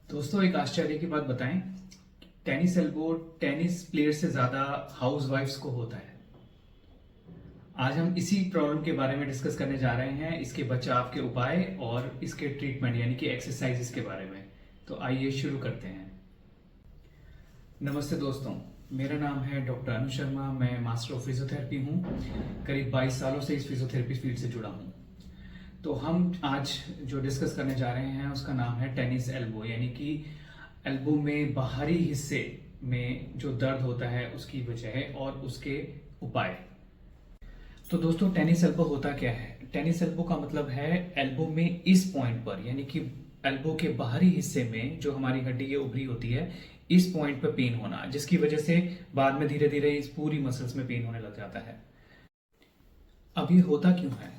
दोस्तों एक आश्चर्य की बात बताएं। टेनिस एल्बो टेनिस प्लेयर से ज्यादा हाउस वाइफ्स को होता है। आज हम इसी प्रॉब्लम के बारे में डिस्कस करने जा रहे हैं, इसके बचाव के उपाय और इसके ट्रीटमेंट यानी कि एक्सरसाइजेस के बारे में। तो आइए शुरू करते हैं। नमस्ते दोस्तों, मेरा नाम है डॉक्टर अनु शर्मा। मैं मास्टर ऑफ फिजियोथेरेपी हूँ। करीब 22 सालों से इस फिजियोथेरेपी फील्ड से जुड़ा हूँ। तो हम आज जो डिस्कस करने जा रहे हैं उसका नाम है टेनिस एल्बो, यानी कि एल्बो में बाहरी हिस्से में जो दर्द होता है उसकी वजह और उसके उपाय। तो दोस्तों टेनिस एल्बो होता क्या है? टेनिस एल्बो का मतलब है एल्बो में इस पॉइंट पर, यानी कि एल्बो के बाहरी हिस्से में जो हमारी हड्डी की उभरी होती है, इस पॉइंट पर पेन होना, जिसकी वजह से बाद में धीरे धीरे इस पूरी मसल्स में पेन होने लग जाता है। अब ये होता क्यों है?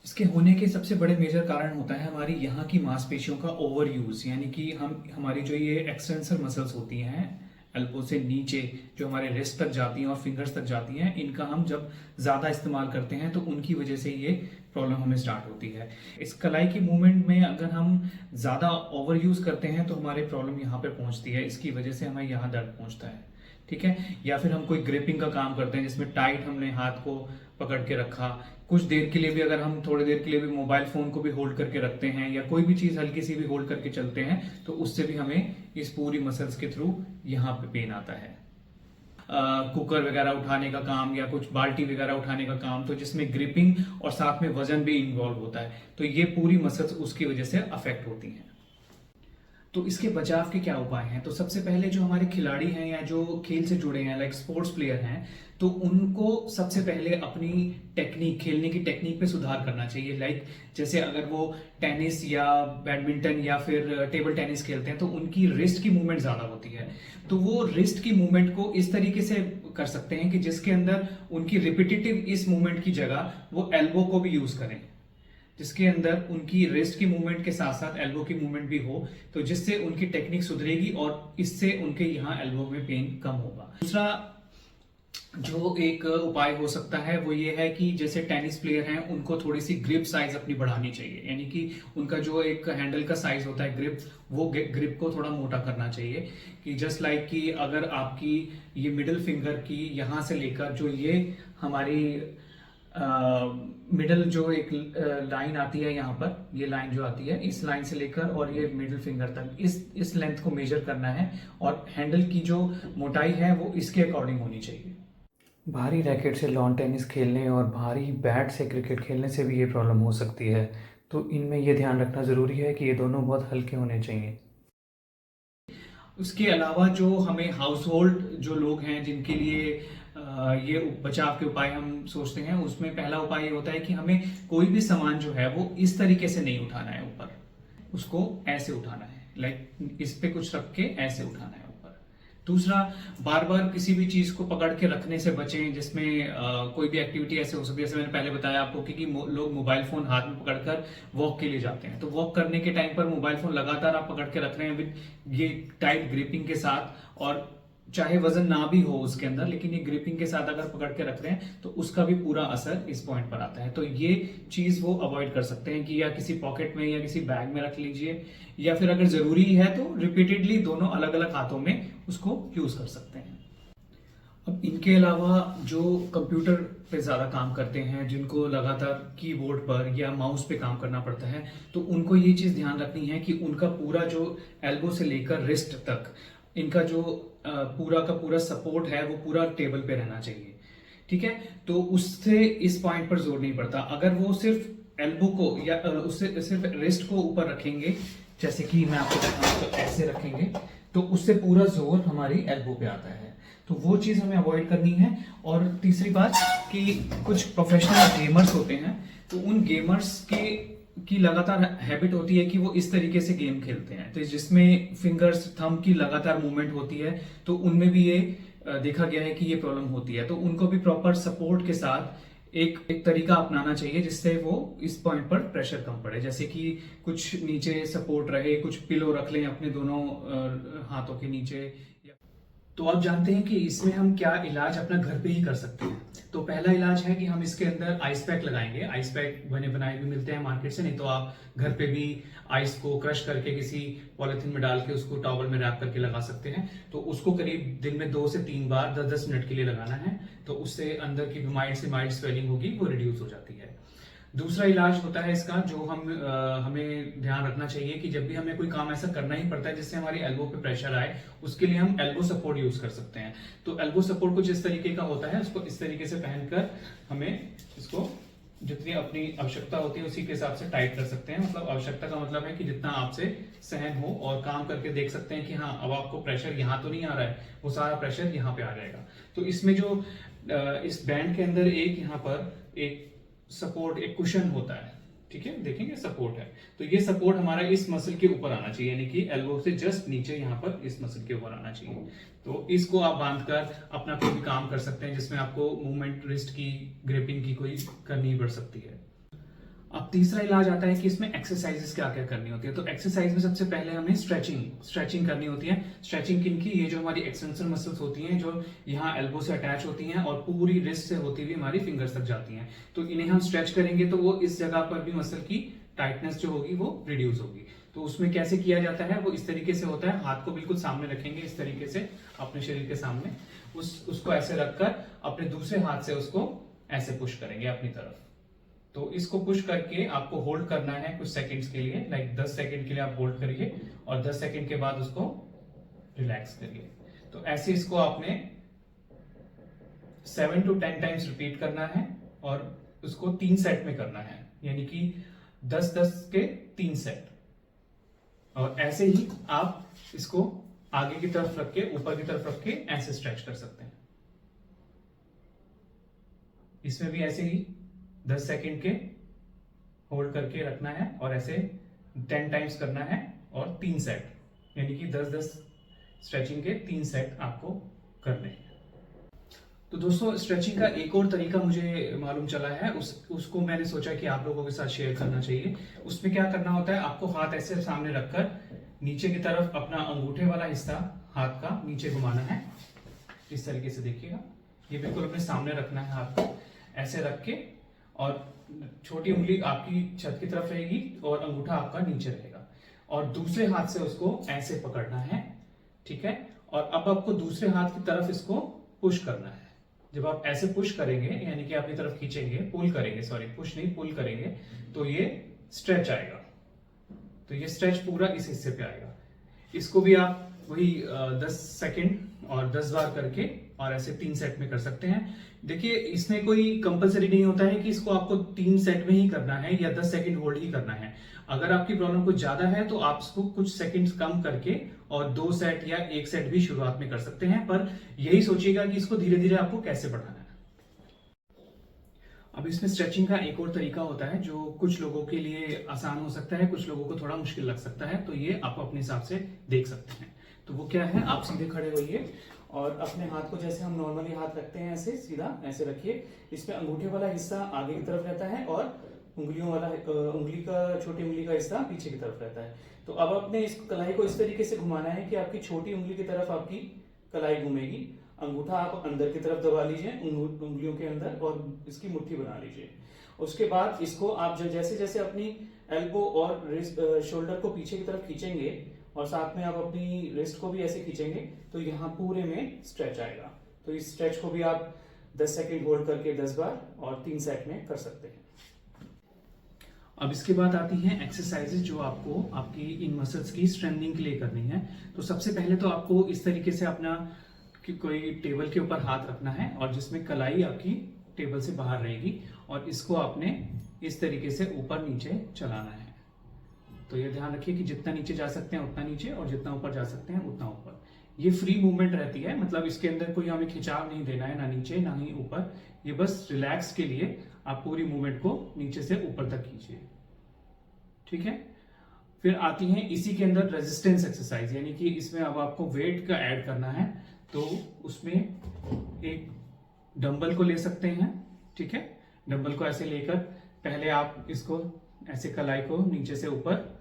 इसके होने के सबसे बड़े मेजर कारण होता है हमारी यहाँ की मांसपेशियों का ओवर यूज, यानी कि हमारी जो ये एक्सटेंसर मसल्स होती हैं एल्बो से नीचे, जो हमारे रिस्ट तक जाती हैं और फिंगर्स तक जाती हैं, इनका हम जब ज्यादा इस्तेमाल करते हैं तो उनकी वजह से ये प्रॉब्लम हमें स्टार्ट होती है। इस कलाई की मूवमेंट में अगर हम ज्यादा ओवर यूज करते हैं तो हमारी प्रॉब्लम यहाँ पे पहुंचती है, इसकी वजह से हमें यहाँ दर्द पहुंचता है। ठीक है। या फिर हम कोई ग्रिपिंग का काम करते हैं जिसमें टाइट हमने हाथ को पकड़ के रखा, कुछ देर के लिए भी, अगर हम थोड़ी देर के लिए भी मोबाइल फोन को भी होल्ड करके रखते हैं या कोई भी चीज हल्की सी भी होल्ड करके चलते हैं, तो उससे भी हमें इस पूरी मसल्स के थ्रू यहाँ पे पेन आता है। कुकर वगैरह उठाने का काम या कुछ बाल्टी वगैरह उठाने का काम, तो जिसमें ग्रिपिंग और साथ में वजन भी इन्वॉल्व होता है, तो ये पूरी मसल्स उसकी वजह से अफेक्ट होती हैं। तो इसके बचाव के क्या उपाय हैं? तो सबसे पहले जो हमारे खिलाड़ी हैं या जो खेल से जुड़े हैं, लाइक स्पोर्ट्स प्लेयर हैं, तो उनको सबसे पहले अपनी टेक्निक, खेलने की टेक्निक पे सुधार करना चाहिए। लाइक जैसे अगर वो टेनिस या बैडमिंटन या फिर टेबल टेनिस खेलते हैं तो उनकी रिस्ट की मूवमेंट ज्यादा होती है, तो वो रिस्ट की मूवमेंट को इस तरीके से कर सकते हैं कि जिसके अंदर उनकी रिपीटेटिव इस मूवमेंट की जगह वो एल्बो को भी यूज करें, जिसके अंदर उनकी रिस्ट की मूवमेंट के साथ साथ एल्बो की मूवमेंट भी हो, तो जिससे उनकी टेक्निक सुधरेगी और इससे उनके यहाँ एल्बो में पेन कम होगा। दूसरा जो एक उपाय हो सकता है वो ये है कि जैसे टेनिस प्लेयर हैं उनको थोड़ी सी ग्रिप साइज अपनी बढ़ानी चाहिए, यानी कि उनका जो एक हैंडल का साइज होता है ग्रिप, वो ग्रिप को थोड़ा मोटा करना चाहिए। कि जस्ट लाइक कि अगर आपकी ये मिडिल फिंगर की यहाँ से लेकर जो ये हमारी मिडल जो एक लाइन आती है यहाँ पर, ये लाइन जो आती है, इस लाइन से लेकर और ये मिडिल फिंगर तक इस लेंथ को मेजर करना है, और हैंडल की जो मोटाई है वो इसके अकॉर्डिंग होनी चाहिए। भारी रैकेट से लॉन टेनिस खेलने और भारी बैट से क्रिकेट खेलने से भी ये प्रॉब्लम हो सकती है, तो इनमें ये ध्यान रखना ज़रूरी है कि ये दोनों बहुत हल्के होने चाहिए। उसके अलावा जो हमें हाउस होल्ड जो लोग हैं जिनके लिए ये बचाव के उपाय हम सोचते हैं, उसमें पहला उपाय ये होता है कि हमें कोई भी सामान जो है वो इस तरीके से नहीं उठाना है ऊपर, उसको ऐसे उठाना है, लाइक इस पे कुछ रख के ऐसे उठाना है ऊपर। दूसरा, बार बार किसी भी चीज को पकड़ के रखने से बचें जिसमें कोई भी एक्टिविटी ऐसे हो सकती है, जैसे मैंने पहले बताया आपको कि लोग मोबाइल फोन हाथ में पकड़कर वॉक के लिए जाते हैं, तो वॉक करने के टाइम पर मोबाइल फोन लगातार आप पकड़ के रख रहे हैं विद ये टाइट ग्रिपिंग के साथ, और चाहे वजन ना भी हो उसके अंदर, लेकिन ये ग्रिपिंग के साथ अगर पकड़ के रख रहे हैं तो उसका भी पूरा असर इस पॉइंट पर आता है। तो ये चीज वो अवॉइड कर सकते हैं कि या किसी पॉकेट में या किसी बैग में रख लीजिए, या फिर अगर जरूरी है तो रिपीटेडली दोनों अलग अलग हाथों में उसको यूज कर सकते हैं। अब इनके अलावा जो कंप्यूटर पे ज्यादा काम करते हैं, जिनको लगातार कीबोर्ड पर या माउस पे काम करना पड़ता है, तो उनको ये चीज ध्यान रखनी है कि उनका पूरा जो एल्बो से लेकर रिस्ट तक इनका जो पूरा का पूरा सपोर्ट है वो पूरा टेबल पे रहना चाहिए। ठीक है। तो उससे इस पॉइंट पर जोर नहीं पड़ता। अगर वो सिर्फ एल्बो को या उससे सिर्फ रिस्ट को ऊपर रखेंगे, जैसे कि मैं आपको बताऊं तो ऐसे रखेंगे, तो उससे पूरा जोर हमारी एल्बो पे आता है, तो वो चीज हमें अवॉइड करनी है। और तीसरी बात कि कुछ प्रोफेशनल गेमर्स होते हैं, तो उन गेमर्स की लगातार हैबिट होती है कि वो इस तरीके से गेम खेलते हैं, तो जिसमें फिंगर्स थंब की लगातार मूवमेंट होती है, तो उनमें भी ये देखा गया है कि ये प्रॉब्लम होती है। तो उनको भी प्रॉपर सपोर्ट के साथ एक तरीका अपनाना चाहिए जिससे वो इस पॉइंट पर प्रेशर कम पड़े, जैसे कि कुछ नीचे सपोर्ट रहे, कुछ पिलो रख लें अपने दोनों हाथों के नीचे। तो आप जानते हैं कि इसमें हम क्या इलाज अपना घर पे ही कर सकते हैं। तो पहला इलाज है कि हम इसके अंदर आइस पैक लगाएंगे। आइस पैक बने बनाए भी मिलते हैं मार्केट से, नहीं तो आप घर पे भी आइस को क्रश करके किसी पॉलिथीन में डाल के उसको टॉवल में रैप करके लगा सकते हैं। तो उसको करीब दिन में 2 से 3 बार 10-10 मिनट के लिए लगाना है। तो उससे अंदर की माइल्ड से माइल्ड स्वेलिंग होगी वो रिड्यूस हो जाती है। दूसरा इलाज होता है इसका जो हमें ध्यान रखना चाहिए कि जब भी हमें कोई काम ऐसा करना ही पड़ता है जिससे हमारी एल्बो पे प्रेशर आए, उसके लिए हम एल्बो सपोर्ट यूज कर सकते हैं। तो एल्बो सपोर्ट कुछ इस तरीके का होता है, उसको इस तरीके से पहनकर हमें इसको जितनी अपनी आवश्यकता होती है उसी के हिसाब से टाइट कर सकते हैं। मतलब आवश्यकता का मतलब है कि जितना आपसे सहन हो, और काम करके देख सकते हैं कि हाँ अब आपको प्रेशर यहाँ तो नहीं आ रहा है, वो सारा प्रेशर यहाँ पे आ जाएगा। तो इसमें जो इस बैंड के अंदर एक यहाँ पर एक सपोर्ट, एक कुशन होता है, ठीक है, देखेंगे सपोर्ट है। तो ये सपोर्ट हमारा इस मसल के ऊपर आना चाहिए, यानी कि एल्बो से जस्ट नीचे यहाँ पर इस मसल के ऊपर आना चाहिए। तो इसको आप बांधकर अपना कोई भी काम कर सकते हैं जिसमें आपको मूवमेंट, रिस्ट की ग्रिपिंग की कोई करनी पड़ सकती है। अब तीसरा इलाज आता है कि इसमें एक्सरसाइजेस क्या क्या करनी होती है। तो एक्सरसाइज में सबसे पहले हमें स्ट्रेचिंग करनी होती है। स्ट्रेचिंग किन की? ये जो हमारी एक्सटेंशन मसल्स होती हैं जो यहाँ एल्बो से अटैच होती हैं और पूरी रिस्ट से होती हुई हमारी फिंगर्स तक जाती हैं। तो इन्हें हम स्ट्रेच करेंगे तो वो इस जगह पर भी मसल की टाइटनेस जो होगी वो रिड्यूस होगी। तो उसमें कैसे किया जाता है, वो इस तरीके से होता है। हाथ को बिल्कुल सामने रखेंगे इस तरीके से अपने शरीर के सामने, उसको ऐसे रखकर अपने दूसरे हाथ से उसको ऐसे पुश करेंगे अपनी तरफ। तो इसको पुश करके आपको होल्ड करना है कुछ सेकंड्स के लिए, लाइक 10 सेकंड के लिए आप होल्ड करिए और 10 सेकंड के बाद उसको रिलैक्स करिए। तो ऐसे इसको आपने 7 to 10 टाइम्स रिपीट करना है और उसको 3 सेट में करना है, यानी कि 10-10 के 3 सेट। और ऐसे ही आप इसको आगे की तरफ रख के, ऊपर की तरफ रख के ऐसे स्ट्रेच कर सकते हैं। इसमें भी ऐसे ही 10 सेकंड के होल्ड करके रखना है और ऐसे 10 टाइम्स करना है और 3 सेट, यानी कि 10-10 स्ट्रेचिंग के 3 सेट आपको करने हैं। तो दोस्तों स्ट्रेचिंग का एक और तरीका मुझे मालूम चला है, उसको मैंने सोचा कि आप लोगों के साथ शेयर करना चाहिए। उसमें क्या करना होता है, आपको हाथ ऐसे सामने रखकर नीचे की तरफ अपना अंगूठे वाला हिस्सा हाथ का नीचे घुमाना है। इस तरीके से देखिएगा, ये बिल्कुल अपने सामने रखना है हाथ को, ऐसे रख के, और छोटी उंगली आपकी छत की तरफ रहेगी और अंगूठा आपका नीचे रहेगा, और दूसरे हाथ से उसको ऐसे पकड़ना है, ठीक है। और अब आपको दूसरे हाथ की तरफ इसको पुश करना है। जब आप ऐसे पुश करेंगे, यानी कि अपनी तरफ खींचेंगे, पुल करेंगे, सॉरी पुश नहीं पुल करेंगे, तो ये स्ट्रेच आएगा। तो ये स्ट्रेच पूरा इस हिस्से पे आएगा। इसको भी आप वही 10 सेकंड और 10 बार करके और ऐसे 3 सेट में कर सकते हैं। देखिए इसमें कोई कंपलसरी नहीं होता है कि इसको आपको 3 सेट में ही करना है या 10 सेकंड होल्ड ही करना है। अगर आपकी प्रॉब्लम कुछ ज्यादा है तो आप इसको कुछ सेकंड्स कम करके और 2 सेट या 1 सेट भी शुरुआत में कर सकते हैं, पर यही सोचिएगा कि इसको धीरे धीरे आपको कैसे बढ़ाना है। अब इसमें स्ट्रेचिंग का एक और तरीका होता है जो कुछ लोगों के लिए आसान हो सकता है, कुछ लोगों को थोड़ा मुश्किल लग सकता है। तो ये आप अपने हिसाब से देख सकते हैं। तो वो क्या है, आप सीधे खड़े होइए और अपने हाथ को जैसे हम नॉर्मली हाथ रखते हैं ऐसे सीधा ऐसे रखिए। इसमें अंगूठे वाला हिस्सा आगे की तरफ रहता है और उंगलियों वाला उंगली का छोटी उंगली का हिस्सा पीछे की तरफ रहता है। तो अब आपने इस कलाई को इस तरीके से घुमाना है कि आपकी छोटी उंगली की तरफ आपकी कलाई घूमेगी। अंगूठा आप अंदर की तरफ दबा लीजिए उंगलियों के अंदर और इसकी मुट्ठी बना लीजिए। उसके बाद इसको आप जैसे जैसे अपनी एल्बो और शोल्डर को पीछे की तरफ खींचेंगे और साथ में आप अपनी रिस्ट को भी ऐसे खींचेंगे तो यहाँ पूरे में स्ट्रेच आएगा। तो इस स्ट्रेच को भी आप 10 सेकंड होल्ड करके 10 बार और 3 सेट में कर सकते हैं। अब इसके बाद आती हैं एक्सरसाइजेज जो आपको आपकी इन मसल्स की स्ट्रेंथनिंग के लिए करनी है। तो सबसे पहले तो आपको इस तरीके से अपना कोई टेबल के ऊपर हाथ रखना है और जिसमें कलाई आपकी टेबल से बाहर रहेगी और इसको आपने इस तरीके से ऊपर नीचे चलाना है। तो ये ध्यान रखिए कि जितना नीचे जा सकते हैं उतना नीचे और जितना ऊपर जा सकते हैं उतना ऊपर। ये फ्री मूवमेंट रहती है, मतलब इसके अंदर कोई हमें खिंचाव नहीं देना है, ना नीचे ना ही ऊपर। ये बस रिलैक्स के लिए आप पूरी मूवमेंट को नीचे से ऊपर तक कीजिए, ठीक है। फिर आती है इसी के अंदर रेजिस्टेंस एक्सरसाइज, यानी कि इसमें अब आपको वेट का ऐड करना है। तो उसमें एक डंबल को ले सकते हैं, ठीक है। डंबल को ऐसे लेकर पहले आप इसको ऐसे कलाई को नीचे से ऊपर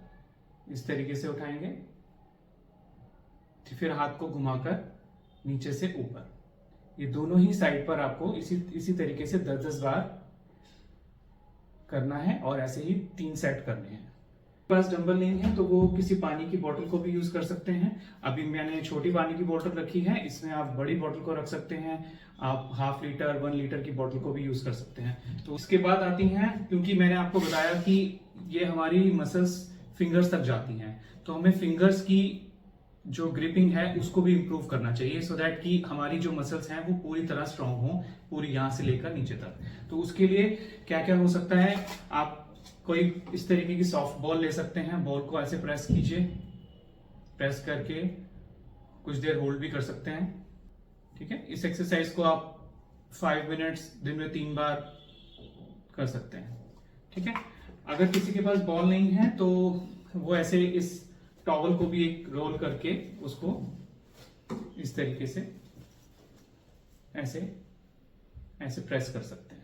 इस तरीके से उठाएंगे, फिर हाथ को घुमाकर नीचे से ऊपर। ये दोनों ही साइड पर आपको इसी तरीके से 10-10 बार करना है और ऐसे ही 3 सेट करने हैं। पास डंबल नहीं है तो वो किसी पानी की बोतल को भी यूज कर सकते हैं। अभी मैंने छोटी पानी की बोतल रखी है, इसमें आप बड़ी बोतल को रख सकते हैं। आप 1/2 लीटर 1 लीटर की बोतल को भी यूज कर सकते हैं। तो इसके बाद आती हैं, क्योंकि मैंने आपको बताया कि ये हमारी मसल्स फिंगर्स तक जाती हैं, तो हमें फिंगर्स की जो ग्रिपिंग है उसको भी इंप्रूव करना चाहिए, सो दैट कि हमारी जो मसल्स हैं वो पूरी तरह स्ट्रांग हो, पूरी यहां से लेकर नीचे तक। तो उसके लिए क्या क्या हो सकता है, आप कोई इस तरीके की सॉफ्ट बॉल ले सकते हैं। बॉल को ऐसे प्रेस कीजिए, प्रेस करके कुछ देर होल्ड भी कर सकते हैं। ठीक है, इस एक्सरसाइज को आप 5 मिनट्स दिन में 3 बार कर सकते हैं। ठीक है, अगर किसी के पास बॉल नहीं है तो वो ऐसे इस टॉवल को भी एक रोल करके उसको इस तरीके से ऐसे ऐसे प्रेस कर सकते हैं।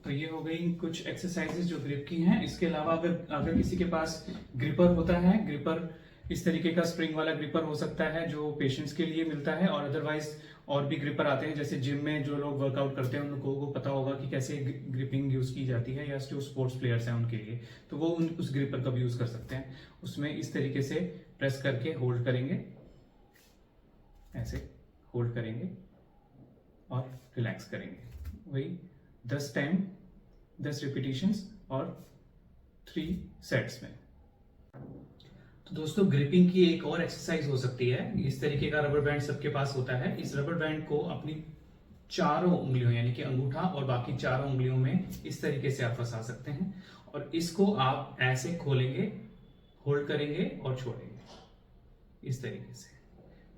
तो ये हो गई कुछ एक्सरसाइजेस जो ग्रिप की हैं। इसके अलावा अगर किसी के पास ग्रिपर होता है, ग्रिपर इस तरीके का स्प्रिंग वाला ग्रिपर हो सकता है जो पेशेंट्स के लिए मिलता है, और अदरवाइज और भी ग्रिपर आते हैं, जैसे जिम में जो लोग वर्कआउट करते हैं उन लोगों को पता होगा कि कैसे ग्रिपिंग यूज की जाती है, या जो स्पोर्ट्स प्लेयर्स हैं उनके लिए, तो वो उस ग्रिपर का भी यूज कर सकते हैं। उसमें इस तरीके से प्रेस करके होल्ड करेंगे, ऐसे होल्ड करेंगे और रिलैक्स करेंगे। वही 10 टाइम 10 रिपीटिशंस और 3 सेट्स में। तो दोस्तों, ग्रिपिंग की एक और एक्सरसाइज हो सकती है। इस तरीके का रबर बैंड सबके पास होता है। इस रबर बैंड को अपनी चारों उंगलियों यानी कि अंगूठा और बाकी चारों उंगलियों में इस तरीके से आप फंसा सकते हैं, और इसको आप ऐसे खोलेंगे, होल्ड करेंगे और छोड़ेंगे इस तरीके से।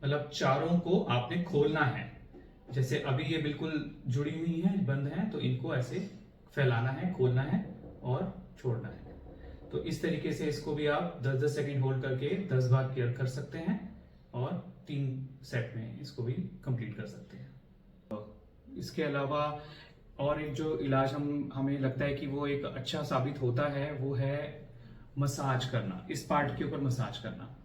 मतलब चारों को आपने खोलना है, जैसे अभी ये बिल्कुल जुड़ी हुई है, बंद है, तो इनको ऐसे फैलाना है, खोलना है और छोड़ना है। तो इस तरीके से इसको भी आप 10-10 सेकंड होल्ड करके 10 बार केयर कर सकते हैं, और 3 सेट में इसको भी कंप्लीट कर सकते हैं। इसके अलावा और एक जो इलाज हमें लगता है कि वो एक अच्छा साबित होता है, वो है मसाज करना। इस पार्ट के ऊपर मसाज करना,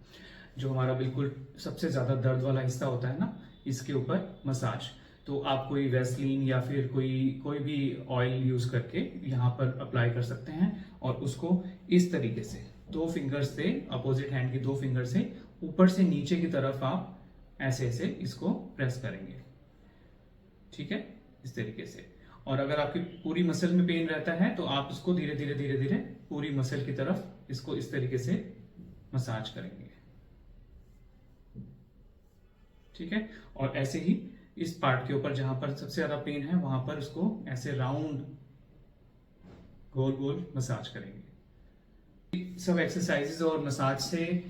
जो हमारा बिल्कुल सबसे ज्यादा दर्द वाला हिस्सा होता है ना, इसके ऊपर मसाज। तो आप कोई वैसलीन या फिर कोई भी ऑयल यूज करके यहाँ पर अप्लाई कर सकते हैं, और उसको इस तरीके से 2 फिंगर से, अपोजिट हैंड की 2 फिंगर से ऊपर से नीचे की तरफ आप ऐसे ऐसे इसको प्रेस करेंगे। ठीक है, इस तरीके से। और अगर आपकी पूरी मसल में पेन रहता है तो आप इसको धीरे धीरे धीरे धीरे पूरी मसल की तरफ इसको इस तरीके से मसाज करेंगे। ठीक है, और ऐसे ही इस पार्ट के ऊपर जहां पर सबसे ज्यादा पेन है वहां पर उसको ऐसे राउंड गोल गोल मसाज करेंगे। सब एक्सरसाइजेज और मसाज से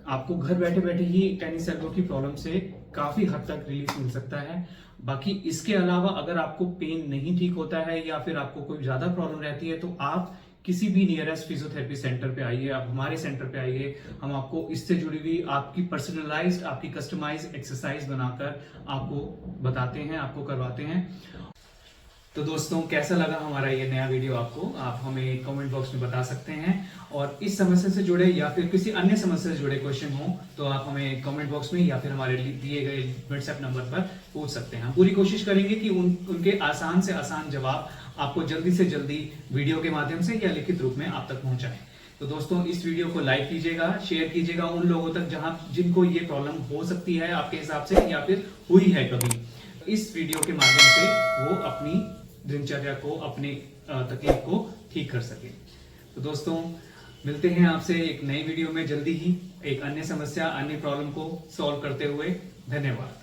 आपको घर बैठे बैठे ही टेनिस एल्बो की प्रॉब्लम से काफी हद तक रिलीफ मिल सकता है। बाकी इसके अलावा अगर आपको पेन नहीं ठीक होता है या फिर आपको कोई ज्यादा प्रॉब्लम रहती है तो आप किसी भी नियरेस्ट फिजियोथेरेपी सेंटर पे आइए, आप हमारे सेंटर पे आइए। हम आपको इससे जुड़ी हुई आपकी पर्सनलाइज्ड, आपकी कस्टमाइज्ड एक्सरसाइज बनाकर आपको बताते हैं, आपको करवाते हैं। तो दोस्तों, कैसा लगा हमारा ये नया वीडियो आपको, आप हमें कमेंट बॉक्स में बता सकते हैं। और इस समस्या से जुड़े या फिर किसी अन्य समस्या से जुड़े क्वेश्चन हो तो आप हमें कमेंट बॉक्स में या फिर हमारे दिए गए व्हाट्सएप नंबर पर पूछ सकते हैं। हम पूरी कोशिश करेंगे कि उनके आसान से आसान जवाब आपको जल्दी से जल्दी वीडियो के माध्यम से या लिखित रूप में आप तक पहुंचाएं। तो दोस्तों, इस वीडियो को लाइक कीजिएगा, शेयर कीजिएगा उन लोगों तक जिनको ये प्रॉब्लम हो सकती है आपके हिसाब से या फिर हुई है कभी। इस वीडियो के माध्यम से वो अपनी दिनचर्या को, अपनी तकलीफ को ठीक कर सके। तो दोस्तों, मिलते हैं आपसे एक नई वीडियो में जल्दी ही, एक अन्य समस्या, अन्य प्रॉब्लम को सॉल्व करते हुए। धन्यवाद।